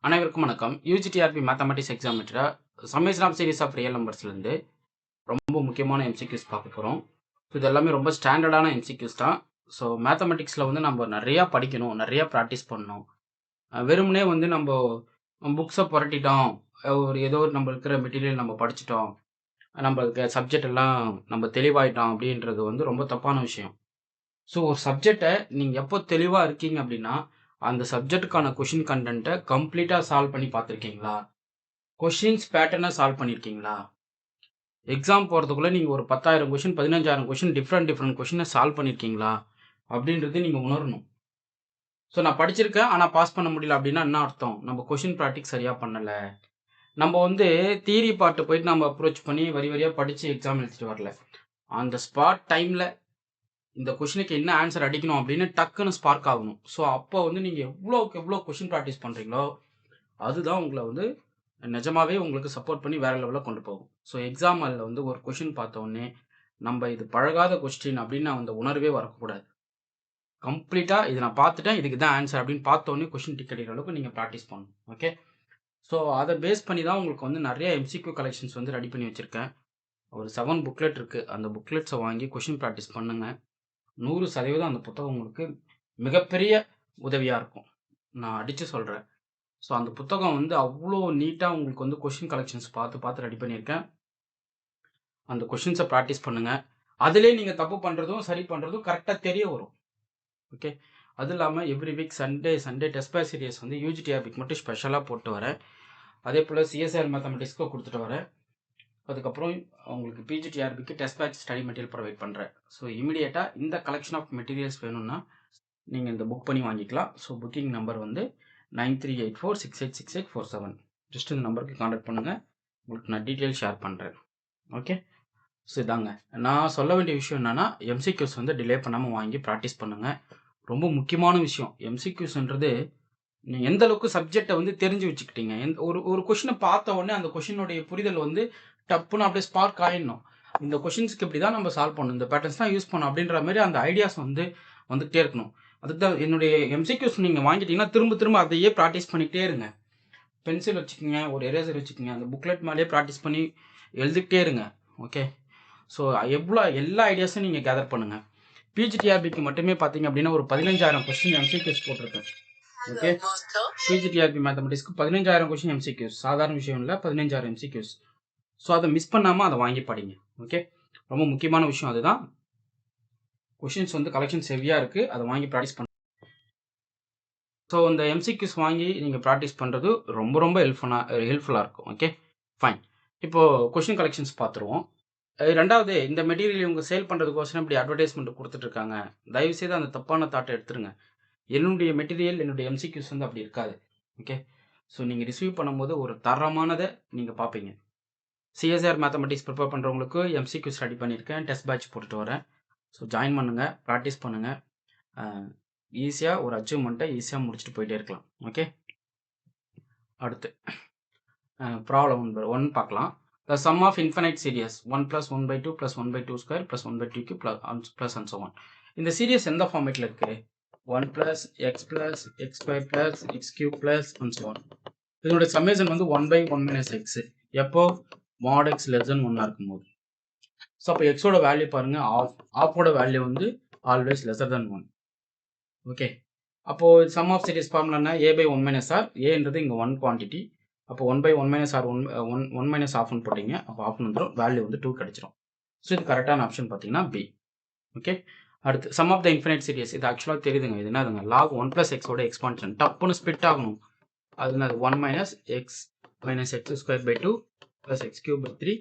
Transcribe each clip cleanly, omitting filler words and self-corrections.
அனைவருக்கும் வணக்கம். UG TRB mathematics எக்ஸாமிட்டர summation of series of real நம்பர்ஸ்லேருந்து ரொம்ப முக்கியமான எம்சிக்யூஸ் பார்க்க போகிறோம். ஸோ இது எல்லாமே ரொம்ப ஸ்டாண்டர்டான எம்சிக்யூஸ் தான். ஸோ மேத்தமெட்டிக்ஸில் வந்து நம்ம நிறையா படிக்கணும், நிறையா ப்ராக்டிஸ் பண்ணணும். வெறுமனே வந்து நம்ம புக்ஸை புரட்டிட்டோம், ஏதோ ஒரு நம்ம இருக்கிற மெட்டீரியல் நம்ம படிச்சிட்டோம், நம்மளுக்கு சப்ஜெக்ட் எல்லாம் நம்ம தெளிவாயிட்டோம் அப்படின்றது வந்து ரொம்ப தப்பான விஷயம். ஸோ ஒரு சப்ஜெக்டை நீங்கள் எப்போ தெளிவாக இருக்கீங்க அப்படின்னா, அந்த சப்ஜெக்ட்டுக்கான கொஷின் கண்டென்ட்டை கம்ப்ளீட்டாக சால்வ் பண்ணி பார்த்துருக்கீங்களா? கொஷின்ஸ் பேட்டர்னை சால்வ் பண்ணியிருக்கீங்களா? எக்ஸாம் போகிறதுக்குள்ளே நீங்கள் ஒரு 10,000 கொஷின் 15,000 கொஷின் டிஃப்ரெண்ட் கொஷினை சால்வ் பண்ணியிருக்கீங்களா அப்படின்றது நீங்கள் உணரணும். ஸோ நான் படிச்சிருக்கேன் ஆனால் பாஸ் பண்ண முடியல அப்படின்னா என்ன அர்த்தம்? நம்ம கொஷின் ப்ராக்டிஸ் சரியாக பண்ணலை. நம்ம வந்து தியரி பார்ட்டு போயிட்டு நம்ம அப்ரோச் பண்ணி வரி வரியாக படித்து எக்ஸாம் எழுதிட்டு வரல. அந்த ஸ்பாட் டைமில் இந்த கொஷினுக்கு என்ன ஆன்சர் அடிக்கணும் அப்படின்னு டக்குன்னு ஸ்பார்க் ஆகணும். ஸோ அப்போ வந்து நீங்கள் எவ்வளோக்கு எவ்வளோ கொஷின் ப்ராக்டிஸ் பண்ணுறீங்களோ அதுதான் உங்களை வந்து நிஜமாவே உங்களுக்கு சப்போர்ட் பண்ணி வேற லெவலில் கொண்டு போகும். ஸோ எக்ஸாம் ஹாலில் வந்து ஒரு கொஷின் பார்த்தோன்னே நம்ம இது பழகாத கொஸ்டின் அப்படின்னு அந்த உணர்வே வரக்கூடாது. கம்ப்ளீட்டாக இது நான் பார்த்துட்டேன், இதுக்கு தான் ஆன்சர் அப்படின்னு பார்த்தோன்னே கொஷின் டிக் அடிக்கிற அளவுக்கு நீங்கள் ப்ராக்டிஸ் பண்ணணும். ஓகே, ஸோ அதை பேஸ் பண்ணி தான் உங்களுக்கு வந்து நிறைய எம்சிக்யூ கலெக்ஷன்ஸ் வந்து ரெடி பண்ணி வச்சுருக்கேன். ஒரு 7 புக்லெட் இருக்குது. அந்த புக்லெட்ஸை வாங்கி கொஷின் ப்ராக்டிஸ் பண்ணுங்கள். 100% அந்த புத்தகம் உங்களுக்கு மிகப்பெரிய உதவியாக இருக்கும். நான் அடித்து சொல்கிறேன். ஸோ அந்த புத்தகம் வந்து அவ்வளோ நீட்டாக உங்களுக்கு வந்து கொஷின் கலெக்ஷன்ஸ் பார்த்து ரெடி பண்ணியிருக்கேன். அந்த கொஷின்ஸை ப்ராக்டிஸ் பண்ணுங்கள். அதிலே நீங்கள் தப்பு பண்ணுறதும் சரி பண்ணுறதும் கரெக்டாக தெரிய வரும். ஓகே, அது இல்லாமல் every week Sunday test batch series வந்து யூஜிடிஆர்பிக்கு மட்டும் ஸ்பெஷலாக போட்டு வரேன். அதே போல் சிஎஸ்ஆர் மேத்தமெட்டிக்ஸ்க்கு கொடுத்துட்டு வரேன். அதுக்கப்புறம் உங்களுக்கு பிஜிடிஆர்பிக்கு test batch study material provide பண்ணுறேன். ஸோ இமீடியட்டாக இந்த கலெக்ஷன் ஆஃப் மெட்டீரியல்ஸ் வேணும்னா நீங்கள் இந்த புக் பண்ணி வாங்கிக்கலாம். ஸோ புக்கிங் நம்பர் வந்து 9384686847. ஜஸ்ட் இந்த நம்பருக்கு கான்டாக்ட் பண்ணுங்கள். உங்களுக்கு நான் டீட்டெயில் ஷேர் பண்ணுறேன். ஓகே, ஸோ இதாங்க நான் சொல்ல வேண்டிய விஷயம் என்னென்னா, எம்சிக்யூஸ் வந்து டிலே பண்ணாமல் வாங்கி ப்ராக்டிஸ் பண்ணுங்கள். ரொம்ப முக்கியமான விஷயம் எம்சிக்யூஸ்ன்றது. நீங்கள் எந்த அளவுக்கு சப்ஜெக்டை வந்து தெரிஞ்சு வச்சுக்கிட்டீங்க. ஒரு கொஷினை பார்த்த உடனே அந்த கொஷினுடைய புரிதல் வந்து டப்புன்னு அப்படியே ஸ்பார்க் ஆகிடணும். இந்த கொஷின்ஸ்க்கு இப்படி தான் நம்ம சால்வ் பண்ணணும், இந்த பேட்டர்ன்ஸ் தான் யூஸ் பண்ணணும் அப்படின்ற மாதிரி அந்த ஐடியாஸ் வந்துகிட்டே இருக்கணும். அதுக்கு தான் என்னுடைய எம்சிக்யூஸ் நீங்கள் வாங்கிட்டீங்கன்னா திரும்ப அதையே ப்ராக்டிஸ் பண்ணிக்கிட்டே இருங்க. பென்சில் வச்சுக்கோங்க, ஒரு எரேசர் வச்சுக்கோங்க, அந்த புக்லெட் மேலேயே ப்ராக்டிஸ் பண்ணி எழுதிக்கிட்டே இருங்க. ஓகே, ஸோ எல்லா ஐடியாஸும் நீங்கள் கேதர் பண்ணுங்கள். பிஜிடிஆர்பிக்கு மட்டுமே பார்த்தீங்க அப்படின்னா ஒரு 15,000 கொஸ்டின் எம்சிக்யூஸ் போட்டிருக்கேன். ஓகே, பிஜிடிஆர்பி மேத்தமெட்டிக்ஸ்க்கு 15,000 கொஸ்டின் எம்சிக்யூஸ் சாதாரண விஷயம் இல்லை, 15,000 எம்சிக்யூஸ். ஸோ அதை மிஸ் பண்ணாமல் அதை வாங்கி படிங்க. ஓகே, ரொம்ப முக்கியமான விஷயம் அதுதான். கொஷின்ஸ் வந்து கலெக்ஷன்ஸ் ஹெவியாக இருக்குது, அதை வாங்கி ப்ராக்டிஸ் பண்ண. ஸோ இந்த எம்சிக்யூஸ் வாங்கி நீங்கள் ப்ராக்டிஸ் பண்ணுறது ரொம்ப ஹெல்ப்ஃபுல்லாக இருக்கும். Okay, fine. இப்போது கொஷின் கலெக்ஷன்ஸ் பார்த்துருவோம். ரெண்டாவது, இந்த மெட்டீரியல் இவங்க சேல் பண்ணுறதுக்கோசரம் இப்படி அட்வர்டைஸ்மெண்ட் கொடுத்துட்ருக்காங்க. தயவுசெய்து அந்த தப்பான தாட்டை எடுத்துருங்க. என்னுடைய மெட்டீரியல் என்னுடைய எம்சிக்யூஸ் வந்து அப்படி இருக்காது. ஓகே, ஸோ நீங்கள் ரிசீவ் பண்ணும்போது ஒரு தரமானதை நீங்கள் பார்ப்பீங்க. சிஎஸ்ஆர் மேத்தமெட்டிக்ஸ் ப்ரிப்பேர் பண்ணுறவங்களுக்கு எம்சிக்யூஸ் ரெடி பண்ணியிருக்கேன், டெஸ்ட் பேட்ச் போட்டுட்டு வரேன். ஸோ ஜாயின் பண்ணுங்கள், ப்ராக்டிஸ் பண்ணுங்கள். ஈஸியாக ஒரு அச்சீவ்மெண்ட்டை ஈஸியாக முடிச்சுட்டு போயிட்டே இருக்கலாம். ஓகே, அடுத்து ப்ராப்ளம் நம்பர் 1 பார்க்கலாம். The sum of infinite series 1 plus 1/2 plus 1/2 square plus 1/2 cube plus and so on. இந்த சீரியஸ் எந்த ஃபார்மேட்டில் இருக்குது? 1 plus x square plus x cube plus and so on. இதனுடைய சம்மேஷன் வந்து 1/1 minus x. எப்போ? mod x less than 1 இருக்கும்போது. So அப்போ எக்ஸோட வேல்யூ பாருங்கள், ஆஃபோட வேல்யூ வந்து ஆல்வேஸ் லெஸர் than 1. ஓகே, அப்போது சம் ஆஃப் சீரிஸ் ஃபார்முலானா a/1 minus r. ஏன்றது இங்கே 1 குவான்டிட்டி. அப்போ 1/1 minus r 1 minus ஆஃப்னு போட்டிங்க. அப்போ ஆஃப்னு வந்துடும், வேல்யூ வந்து 2 கிடச்சிரும். ஸோ இது கரெக்டான ஆப்ஷன் பார்த்தீங்கன்னா பி. ஓகே, அடுத்து sum of the infinite series. இது ஆக்சுவலாக தெரியுதுங்க, இது என்னதுங்க, log 1 plus xோட எக்ஸ்பான்ஷன். டப்புன்னு ஸ்பிட் ஆகணும். அது என்னது, 1 minus x square by 2 plus x cube by 3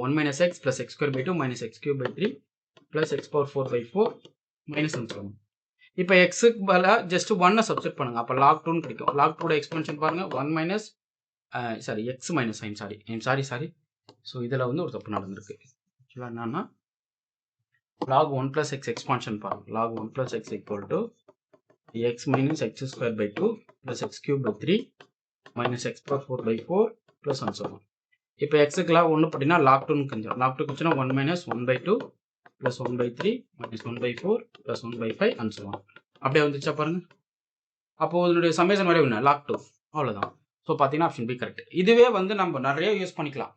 1 minus x plus x square by 2 minus x cube by 3 plus x power 4 by 4 minus 1 சொல்லணும். இப்போ எக்ஸுக்கு பதிலாக ஜஸ்ட் 1 சப்ஸ்டிட் பண்ணுங்கள். அப்போ log 2 கிடைக்கும். log 2 எக்ஸ்பென்ஷன் பாருங்கள், 1 minus X minus sorry. So இதில் வந்து ஒரு தப்பு நடந்திருக்கு. ஆக்சுவலாக என்னன்னா log 1 plus x எக்ஸ்பான்ஷன் பாருங்கள். log 1 plus x equal to x minus x square by 2 plus x cube by 3 minus x power 4 by 4 plus 1 so on. இப்போ எக்ஸுக்கெல்லாம் ஒன்று பார்த்தீங்கன்னா log 2 கொஞ்சம் log 2 கொஞ்சம் 1 minus 1/2 plus 1/3 minus 1/4 plus 1/5 and so on. அப்படியே வந்துச்சா பாருங்க. அப்போது இதனுடைய சம்மேஷன் வரைவு என்ன, log 2. அவ்வளோதான். ஸோ பார்த்தீங்கன்னா ஆப்ஷன் பி கரெக்ட். இதுவே வந்து நம்ம நிறைய யூஸ் பண்ணிக்கலாம்.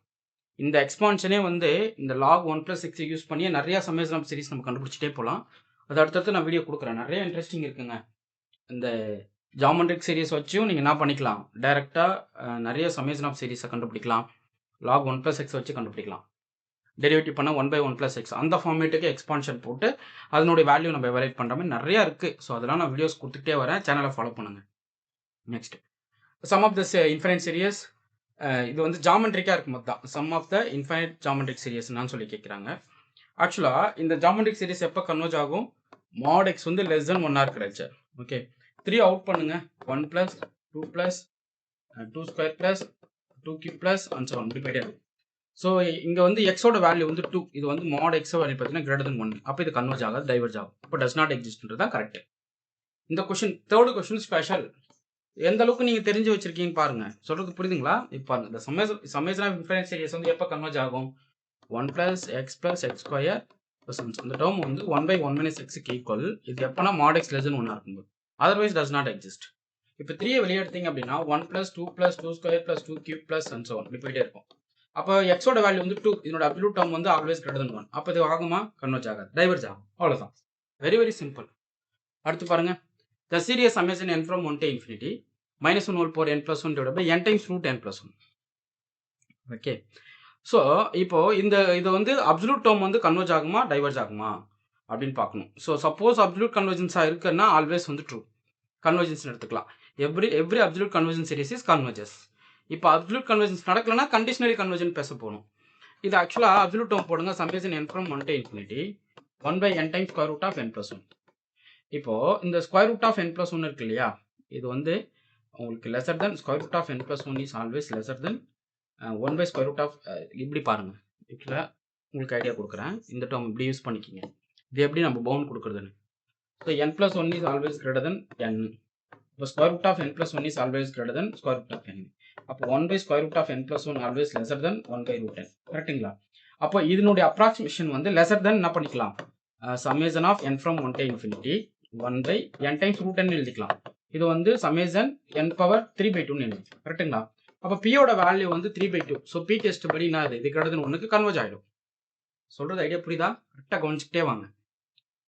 இந்த எக்ஸ்பான்ஷனே வந்து இந்த log 1 + 6 யூஸ் பண்ணி நிறைய சம்மேஷன் ஆஃப் சீரிஸ் நம்ம கண்டுபிடிச்சிட்டே போகலாம். அது அடுத்தடுத்து நான் வீடியோ கொடுக்குறேன். நிறைய இன்ட்ரெஸ்டிங் இருக்குங்க. இந்த ஜாமெட்ரிக் சீரிஸ் வச்சும் நீங்கள் என்ன பண்ணிக்கலாம், டைரெக்டாக நிறைய சம்மேஷன் ஆஃப் சீரிஸை கண்டுபிடிக்கலாம். log 1 + x வச்சு கண்டுபிடிக்கலாம். டெரிவேட்டிவ் பண்ணால் 1/1 + x அந்த ஃபார்மேட்டுக்கு எக்ஸ்பான்ஷன் போட்டு அதனுடைய வேல்யூ நம்ம எவாலுவேட் பண்ணுற மாதிரி நிறையா இருக்குது. ஸோ அதெல்லாம் நான் வீடியோஸ் கொடுத்துட்டே வரேன். சேனலை ஃபாலோ பண்ணுங்கள். Next sum of this infinite series. இது வந்து ஜாமெட்ரிக்காக இருக்கும் போது தான் sum of the infinite geometric சீரியஸ்ன்னு சொல்லி கேட்குறாங்க. ஆக்சுவலாக இந்த ஜாமெட்ரிக் சீரிஸ் எப்போ கன்வர்ஜ் ஆகும், mod x வந்து less than 1 இருக்கிறாச்சு. ஓகே, 3 அவுட் பண்ணுங்க. 1 + 2 + 2 ஸ்கொயர் + 2³ + and so on இப்படி போயிட்டே இருக்கும். ஸோ இங்கே வந்து எக்ஸோட வேல்யூ வந்து 2. இது வந்து mod x வேல்யூ பார்த்தீங்கன்னா greater than 1. அப்போ இது கன்வர்ஜ் ஆகாது, டைவர்ஜ் ஆகும். இப்போ டஸ் நாட் எக்ஸிஸ்ட்ன்றது தான் கரெக்ட். இந்த கொஸ்டின் தேர்ட் கொஸ்டின் ஸ்பெஷல். எந்த அளவுக்கு நீங்கள் தெரிஞ்சு வச்சிருக்கீங்க பாருங்க. சொல்றது புரியுதுங்களா? இப்போ பாருங்க, இந்த சம்மேஷன் ஆஃப் இன்ஃபைனைட் சீரிஸ் வந்து எப்போ கன்வர்ஜ் ஆகும், 1 + x + x² இந்த டேர்ம் வந்து 1/1 - x ஈக்குவல். இது எப்போனா mod x less than 1 இருக்கும்போது. Otherwise does not exist. இப்போ 3 வெளியே எடுத்தீங்க அப்படின்னா 1 + 2 + 2² + 2³ + and so on இப்படி போயிட்டே இருக்கும். அப்போ எக்ஸோட வேல்யூ வந்து 2. இதனோட அப்சல்யூட் டேர்ம் வந்து ஆல்வேஸ் greater than 1. அப்போ இது ஆகுமா, கன்வர்ஜ் ஆகாது, டைவர்ஜ் ஆகும். அவ்வளோதான். Very very simple. அடுத்து பாருங்க, the series summation n from 1 to infinity -1 whole power n + 1 divided by n times root n + 1. Okay, so இப்போ இது வந்து அப்சல்யூட் டேர்ம் வந்து கன்வர்ஜ் ஆகுமா, டைவர்ஜ் ஆகுமா அப்படின்னு பார்க்கணும். ஸோ சப்போஸ் அப்சல்யூட் கன்வர்ஜன்ஸாக இருக்குன்னா ஆல்வேஸ் வந்து ட்ரூ, கன்வர்ஜன்ஸ் எடுத்துக்கலாம். Every absolute convergent series is converges. இப்போ அப்சல்யூட் கன்வர்ஜன்ஸ் நடக்கலன்னா கண்டிஷனலி கன்வர்ஜன் பேச போகணும். இது ஆக்சுவலாக அப்சல்யூட் டேர்ம் போடுங்க. Summation n from 1 to infinity 1/n times square root of n + 1. இப்போ இந்த ஸ்கொயர் ரூட் ஆஃப் n + 1 இருக்கு இல்லையா, இது வந்து உங்களுக்கு lesser than square root of n + 1 is always lesser than 1/square root of இப்படி பாருங்க. இதில் உங்களுக்கு ஐடியா கொடுக்குறேன். இந்த டேர்ம் இப்படி யூஸ் பண்ணிக்கிங்க. இது எப்படி நம்ம பவுண்ட் கொடுக்குறதுன்னு. So n + 1 is always greater than n. இப்போ square root of n + 1 is always greater than square root of n. அப்போ 1/square root of n + 1 ஆல்வேஸ் லெசர் தென் 1/√n. கரெக்டுங்களா? அப்போ இதனுடைய அப்ராக்சிமேஷன் வந்து லெசர் தென் என்ன பண்ணிக்கலாம், summation of n from 1 to infinity 1/n times √n எழுதிக்கலாம். இது வந்து சம்மேஷன் n பவர் 3/2 எழுதிக்கலாம். கரெக்டுங்களா? அப்போ பியோட வேல்யூ வந்து 3/2. ஸோ பி டெஸ்ட் படி நான் இது greater than 1க்கு கன்வர்ஜ் ஆகிடும். சொல்கிறது ஐடியா புரியுதா? கரெக்டாக கவனிச்சுக்கிட்டே வாங்க.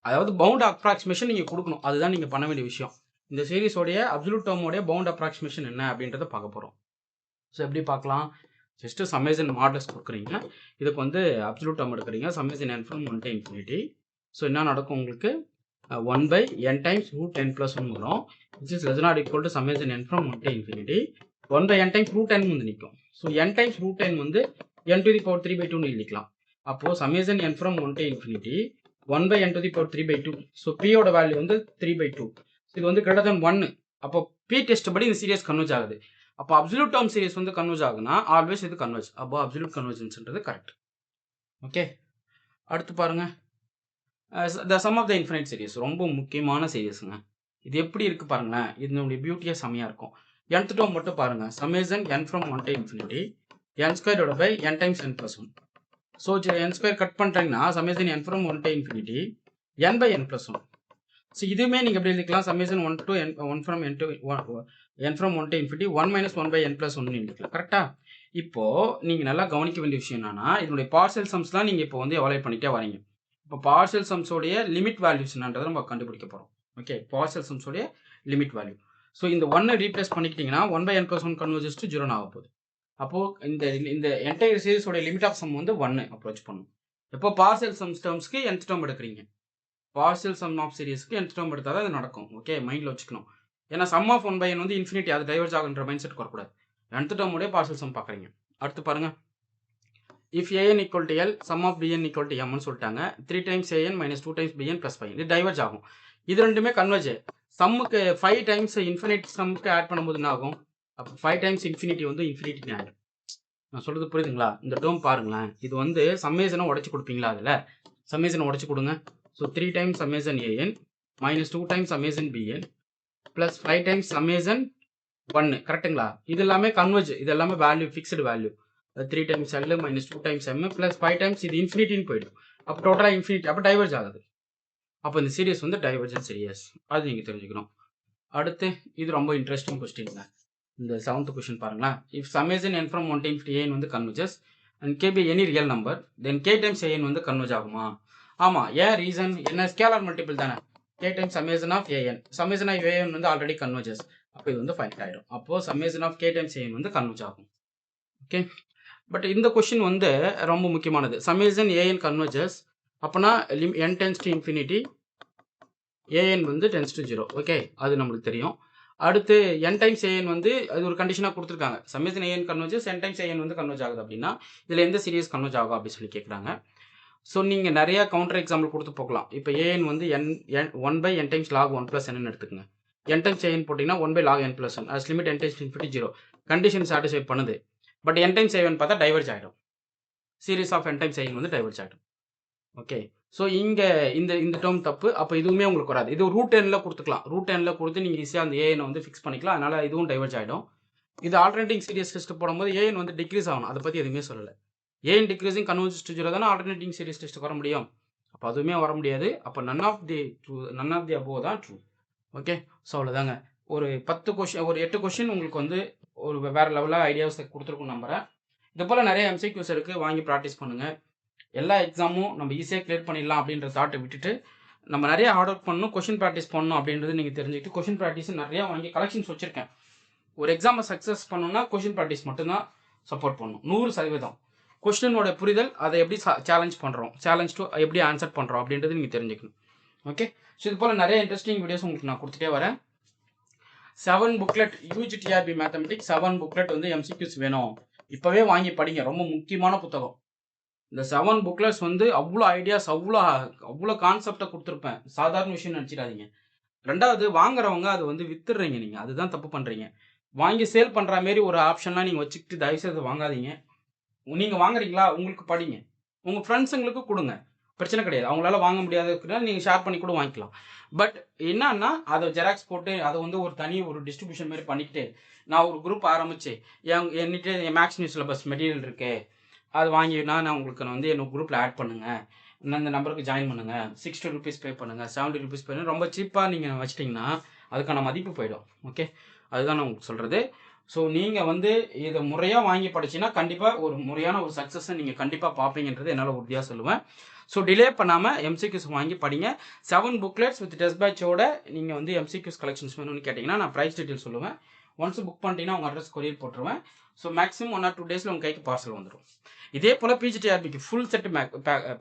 அதாவது பவுண்ட் அப்ராக்சிமேஷன் நீங்கள் கொடுக்கணும். அதுதான் நீங்கள் பண்ண வேண்டிய விஷயம். இந்த சீரிஸோடைய அப்சல்யூட் டேர்மோடைய பவுண்ட் அப்ராக்சிமேஷன் என்ன அப்படின்றத பார்க்க போகிறோம். ஸோ எப்படி பார்க்கலாம், ஜஸ்ட்டு சம்மேஷன் மாடல்ஸ் கொடுக்குறீங்க, இதுக்கு வந்து அப்சல்யூட் டேர்ம் எடுக்கிறீங்க, summation n from 1 to infinity. So என்ன நடக்கும் உங்களுக்கு, 1/n times √n + 1 வரும், which is less than or equal to summation n from 1 to infinity 1/n times √n வந்து நிற்கும். ஸோ n times √n வந்து n to the power 3/2 எழுதிக்கலாம். அப்போது summation n from 1 to infinity 1/n to the power 3/2. So பியோட value வந்து 3/2. இது வந்து greater than 1. அப்போ பி டெஸ்ட் படி இந்த சீரியஸ் கன்வர்ஜ் ஆகுது. அப்போ அப்சல்யூட் டேர்ம் சீரிஸ் வந்து கன்வர்ஜ் ஆகுனா ஆல்வேஸ் இது கன்வர்ஜ். அப்போ அப்சல்யூட் கன்வர்ஜன்ஸ்ன்றது கரெக்ட். ஓகே, அடுத்து பாருங்க, the sum of the infinite series ரொம்ப முக்கியமான சீரிஸுங்க. இது எப்படி இருக்குது பாருங்களேன், இதனுடைய பியூட்டியாக செம்மையாக இருக்கும். nth டேர்ம் மட்டும் பாருங்கள், summation n from 1 to infinity n² divided by n times n + 1. So n² cut பண்ணுறீங்கன்னா சம்மேஷன் n from 1 to infinity n/n + 1. ஸோ இதுவுமே நீங்கள் எப்படி எழுதிக்கலாம், summation 1 from 1 to infinity 1 - 1/n + 1 எழுதிக்கலாம். கரெக்டாக? இப்போது நீங்கள் நல்லா கவனிக்க வேண்டிய விஷயம் என்னன்னா, இதனுடைய பார்ஷியல் சம்ஸ் தான் நீங்கள் இப்போ வந்து எவாலுவேட் பண்ணிட்டே வரீங்க. இப்போ பார்ஷியல் சம்ஸோடைய லிமிட் வேல்யூஸ் என்னன்றதை நம்ம கண்டுபிடிக்க போகிறோம். ஓகே, பார்ஷியல் சம்ஸோடைய லிமிட் வேல்யூ. ஸோ இந்த 1 ரீப்ளேஸ் பண்ணிக்கிட்டிங்கன்னா 1/n + 1 கன்வர்ஜஸ் டு 0 ஆக போகுது. அப்போது இந்த என்டையர் சீரிஸோடைய லிமிட் ஆஃப் சம் வந்து 1 அப்ரோச் பண்ணும். எப்போ பார்ஷியல் சம்ஸ் டேர்ம்ஸ்க்கு nth டேர்ம் எடுக்கிறீங்க, பார்ஷியல் சம் ஆஃப் சீரிஸ்க்கு nth டேர்ம் எடுத்தால் தான் இது நடக்கும். ஓகே, மைண்டில் வச்சுக்கணும். ஏன்னா சம் ஆஃப் 1/n வந்து இன்ஃபினிட்டி, அது டைவர்ஜ் ஆகுன்ற மைண்ட் செட் வரக்கூடாது. nth டேர்முடைய பார்ஷியல் சம் பார்க்குறீங்க. அடுத்து பாருங்க, if an equal to L, sum of bn equal to m சொல்லிட்டாங்க. 3 times an minus 2 times bn plus 5. இது டைவர்ஜ் ஆகும். இது ரெண்டுமே கன்வர்ஜ். சம்முக்கு 5 டைம்ஸ் இன்ஃபினிட் சம்முக்கு ஆட் பண்ணும்போது என்ன ஆகும், அப்போ 5 டைம்ஸ் இன்ஃபினிட்டி வந்து இன்ஃபினிட்டி ஆகிடும். நான் சொல்கிறது புரியுதுங்களா? இந்த டேர்ம் பாருங்களேன், இது வந்து சம்மேஷனை உடச்சி கொடுப்பீங்களா, அதில் சம்மேஷனை உடச்சி கொடுங்க. So 3 times summation an minus 2 times summation bn plus 5 times summation 1. கரெக்டுங்களா? இது எல்லாமே கன்வர்ஜ், இது எல்லாமே value fixed value. 3 times L minus 2 times M plus 5 times இது இன்ஃபினிட்டின்னு போயிடும். அப்போ டோட்டலாக இன்ஃபினிட்டி, அப்போ டைவர்ஜ் ஆகுது. அப்போ இந்த சீரிஸ் வந்து டைவர்ஜன் சீரியஸ், அது நீங்கள் தெரிஞ்சுக்கணும். அடுத்து இது ரொம்ப இன்ட்ரெஸ்டிங் கொஸ்டின்ங்க. இந்த 7th கொஸ்டின் பாருங்களேன். If sum is in n from 1 times an வந்து converges and k by any real number then k times an வந்து கன்வர்ஜ் ஆகுமா? ஆமா. ஏன் ரீசன் என்ன? ஸ்கேலார் மல்டிபிள் தானே. k times summation of an. Summation of an வந்து already converges. அப்போ இது வந்து ஃபைனட் ஆயிடும். அப்போ summation of k times an வந்து கன்வர்ஜ் ஆகும். ஓகே. பட் இந்த கொஸ்டின் வந்து ரொம்ப முக்கியமானது. சம்மேஷன் an கன்வர்ஜஸ் அப்பனா n tends to infinity an வந்து டென்ஸ் டு 0. ஓகே, அது நம்மளுக்கு தெரியும். அடுத்து n டைம்ஸ் an வந்து அது ஒரு கண்டிஷனாக கொடுத்துருக்காங்க. Summation an converges n times an வந்து கன்வர்ஜ் ஆகுது அப்படின்னா இதில் எந்த சீரியஸ் கன்வர்ஜ் ஆகும் அப்படின்னு சொல்லி கேட்குறாங்க. ஸோ நீங்கள் நிறையா கவுண்டர் எக்ஸாம்பிள் கொடுத்து போகலாம். இப்போ an வந்து n 1/n times log 1 + n எடுத்துக்கங்க. n டைம்ஸ் an போட்டிங்கன்னா 1/log n + 1 as limit n times infinity 0 condition satisfy பண்ணுது. பட் n டைம்ஸ் an பார்த்தா டைவர்ஜ் ஆகிடும். Series of n times an வந்து டைவர்ஜ் ஆகிடும். ஓகே. ஸோ இங்கே இந்த டேர்ம் தப்பு. அப்போ இதுவுமே உங்களுக்கு வராது. இது ரூட் n கொடுத்துக்கலாம். ரூட் n கொடுத்து நீங்கள் ஈஸியாக அந்த an வந்து ஃபிக்ஸ் பண்ணிக்கலாம். அதனால் இதுவும் டைவர்ஜ் ஆகிடும். இது ஆல்டர்னேட்டிங் சீரியஸ் டெஸ்ட் போடும்போது an வந்து டிக்ரீஸ் ஆகணும். அதை பற்றி எதுவுமே சொல்லலை. an டிக்ரீசிங் கன்வர்ஜஸ் டு 0 தானே ஆல்டர்னேட்டிங் சீரியஸ் டெஸ்ட் வர முடியும். அப்போ அதுவுமே வர முடியாது. அப்போ நன் ஆஃப் தி அபோவ் தான் ட்ரூ. ஓகே. ஸோ அவ்வளோதாங்க. ஒரு 10 கொஷின் ஒரு 8 கொஷின் உங்களுக்கு வந்து ஒரு வேறு லெவலாக ஐடியாஸ் கொடுத்துருக்கும் நம்புறேன். இது போல் நிறைய MCQs இருக்குது. வாங்கி ப்ராக்டிஸ் பண்ணுங்கள். எல்லா எக்ஸாமும் நம்ம ஈஸியாக கிளியர் பண்ணிடலாம் அப்படின்ற தாட்டை விட்டுட்டு நம்ம நிறைய ஹார்ட் ஒர்க் பண்ணணும், கொஷின் ப்ராக்டிஸ் பண்ணணும் அப்படின்றது நீங்கள் தெரிஞ்சுக்கிட்டு கொஷின் ப்ராக்டிஸ் நிறையா வாங்கி கலெக்ஷன்ஸ் வச்சுருக்கேன். ஒரு எக்ஸாமை சக்ஸஸ் பண்ணணும்னா கொஷின் ப்ராக்டிஸ் மட்டும்தான் சப்போர்ட் பண்ணணும். 100% கொஸ்டினோட புரிதல், அதை எப்படி சேலஞ்ச் பண்ணுறோம், சேலஞ்ச் டு எப்படி ஆன்சர் பண்ணுறோம் அப்படின்றது நீங்கள் தெரிஞ்சுக்கணும். ஓகே. ஸோ இது போல் நிறைய இன்ட்ரெஸ்டிங் வீடியோஸ் உங்களுக்கு நான் கொடுத்துட்டே வரேன். 7 புக்லெட் UGTRB மேத்தமெட்டிக்ஸ் 7 புக்லெட் வந்து MCQs வேணும். இப்போவே வாங்கி படிங்க. ரொம்ப முக்கியமான புத்தகம். இந்த 7 புக்லெட்ஸ் வந்து அவ்வளோ ஐடியாஸ், அவ்வளோ கான்செப்டை கொடுத்துருப்பேன். சாதாரண விஷயம் நினச்சிடாதீங்க. ரெண்டாவது, வாங்குறவங்க அதை வந்து வித்துடுறீங்க. நீங்கள் அதுதான் தப்பு பண்ணுறீங்க. வாங்கி சேல் பண்ணுற மாரி ஒரு ஆப்ஷன்லாம் நீங்கள் வச்சுக்கிட்டு தயவுசெய்து வாங்காதீங்க. நீங்கள் வாங்குறீங்களா, உங்களுக்கு படிங்க, உங்கள் ஃப்ரெண்ட்ஸுங்களுக்கு கொடுங்க, பிரச்சனை கிடையாது. அவங்களால வாங்க முடியாதுன்னா நீங்கள் ஷேர் பண்ணி கூட வாங்கிக்கலாம். பட் என்னன்னா அதை ஜெராக்ஸ் போட்டு அதை வந்து ஒரு டிஸ்ட்ரிபியூஷன் மாதிரி பண்ணிக்கிட்டு நான் ஒரு குரூப் ஆரம்பித்து என்கிட்ட என் மேக்ஸ் நியூஸ் சிலபஸ் மெட்டீரியல் இருக்குது, அது வாங்கினா நான் உங்களுக்கு வந்து என்னோட குரூப்பில் ஆட் பண்ணுங்கள், இந்த நம்பருக்கு ஜாயின் பண்ணுங்கள், 60 rupees பே பண்ணுங்கள், 70 rupees பே பண்ணுங்கள், ரொம்ப சீப்பாக நீங்கள் வச்சிட்டிங்கன்னா அதுக்கான மதிப்பு போயிடும். ஓகே, அதுதான் நான் உங்களுக்கு சொல்கிறது. ஸோ நீங்கள் வந்து இதை முறையாக வாங்கி படிச்சின்னா கண்டிப்பாக ஒரு முறையான ஒரு சக்ஸஸை நீங்கள் கண்டிப்பாக பார்ப்பீங்கன்றது என்னால் உறுதியாக சொல்லுவேன். ஸோ டிலே பண்ணாமல் MCQs வாங்கி படிங்க. 7 புக்லெட்ஸ் வித் டெஸ்ட் பேட்சோட நீங்கள் வந்து MCQs கலெக்ஷன்ஸ் வேணும்னு கேட்டிங்கன்னா நான் ப்ரைஸ் டீட்டெயில் சொல்லுவேன். ஒன்ஸ் புக் பண்ணிட்டீங்கன்னா உங்கள் அட்ரஸ் கொரியர் போட்டுருவேன். ஸோ மேக்ஸிமம் 1 or 2 டேஸில் உங்கள் கைக்கு பார்சல் வந்துடும். இதே போல் PGTRBக்கு ஃபுல் செட்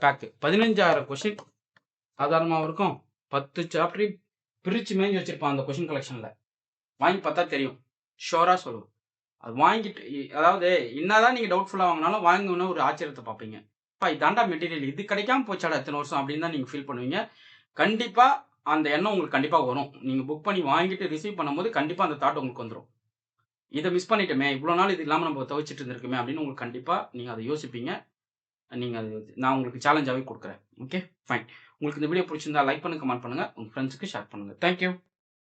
பேக்கு 15,000 கொஷின் சாதாரணமாக இருக்கும். 10 சாப்டரையும் பிரித்து மேய்ஞ்சி வச்சுருப்பான் அந்த கொஷின் கலெக்ஷனில். வாங்கி பார்த்தா தெரியும், ஷோராக சொல்லுவோம். அது வாங்கிட்டு அதாவது என்னதான் நீங்கள் டவுட்ஃபுல்லாக வாங்கினாலும் வாங்கினோன்னு ஒரு ஆச்சரியத்தை பார்ப்பீங்க. இதாண்டா மெட்டீரியல், இது கிடைக்காம போச்சாடா எத்தனை வருஷம் அப்படின்னு தான் நீங்கள் ஃபீல் பண்ணுவீங்க. கண்டிப்பாக அந்த எண்ணம் உங்களுக்கு கண்டிப்பாக வரும். நீங்கள் புக் பண்ணி வாங்கிட்டு ரிசீவ் பண்ணும்போது கண்டிப்பாக அந்த தாட் உங்களுக்கு வந்துடும். இதை மிஸ் பண்ணிட்டோமே, இவ்வளோ நாள் இது இல்லாமல் நம்ம துவைச்சிட்டு இருந்திருக்குமே அப்படின்னு உங்களுக்கு கண்டிப்பாக நீங்கள் அதை யோசிப்பீங்க. நீங்கள் அது நான் உங்களுக்கு சேலஞ்சாகவே கொடுக்குறேன். Okay, fine. உங்களுக்கு இந்த வீடியோ பிடிச்சிருந்தா லைக் பண்ணுங்கள், கமெண்ட் பண்ணுங்கள், உங்கள் ஃப்ரெண்ட்ஸுக்கு ஷேர் பண்ணுங்கள். தேங்க்யூ.